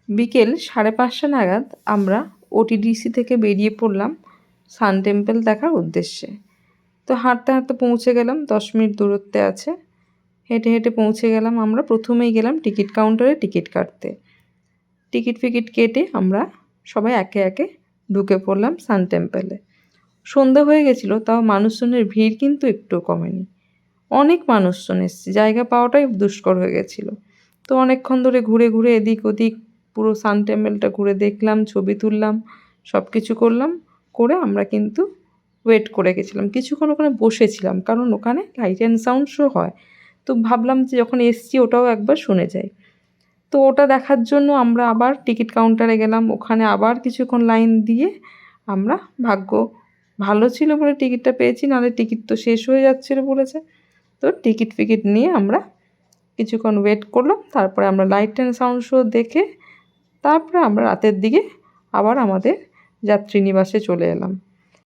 বিকেল 5:30 নাগাদ আমরা ওটিডিসি থেকে বেরিয়ে পড়লাম সান টেম্পল দেখার উদ্দেশ্যে। তো হাঁটতে হাঁটতে পৌঁছে গেলাম, 10 মিনিট দূরত্বে আছে। হেঁটে হেঁটে পৌঁছে গেলাম। আমরা প্রথমেই গেলাম টিকিট কাউন্টারে টিকিট কাটতে। টিকিট ফিকিট কেটে আমরা সবাই একে একে ঢুকে পড়লাম সান টেম্পলে। সন্ধ্যা হয়ে গেছিলো, তাও মানুষজনের ভিড় কিন্তু একটুও কমেনি। অনেক মানুষজন এসছে, জায়গা পাওয়াটাই দুষ্কর হয়ে গেছিলো। তো অনেকক্ষণ ধরে ঘুরে ঘুরে এদিক ওদিক পুরো সান টেম্পলটা ঘুরে দেখলাম, ছবি তুললাম, সব কিছু করলাম। করে আমরা কিন্তু ওয়েট করে গেছিলাম, কিছুক্ষণ ওখানে বসেছিলাম, কারণ ওখানে লাইট অ্যান্ড সাউন্ড শো হয়। তো ভাবলাম যে যখন এসছি ওটাও একবার শুনে যাই। তো ওটা দেখার জন্য আমরা আবার টিকিট কাউন্টারে গেলাম। ওখানে আবার কিছুক্ষণ লাইন দিয়ে আমরা, ভাগ্য ভালো ছিল বলে টিকিটটা পেয়েছি, নাহলে টিকিট তো শেষ হয়ে যাচ্ছিলো বলেছে। তো টিকিট ফিকিট নিয়ে আমরা কিছুক্ষণ ওয়েট করলাম। তারপরে আমরা লাইট অ্যান্ড সাউন্ড শো দেখে তারপরে আমরা রাতের দিকে আবার আমাদের যাত্রী নিবাসে চলে এলাম।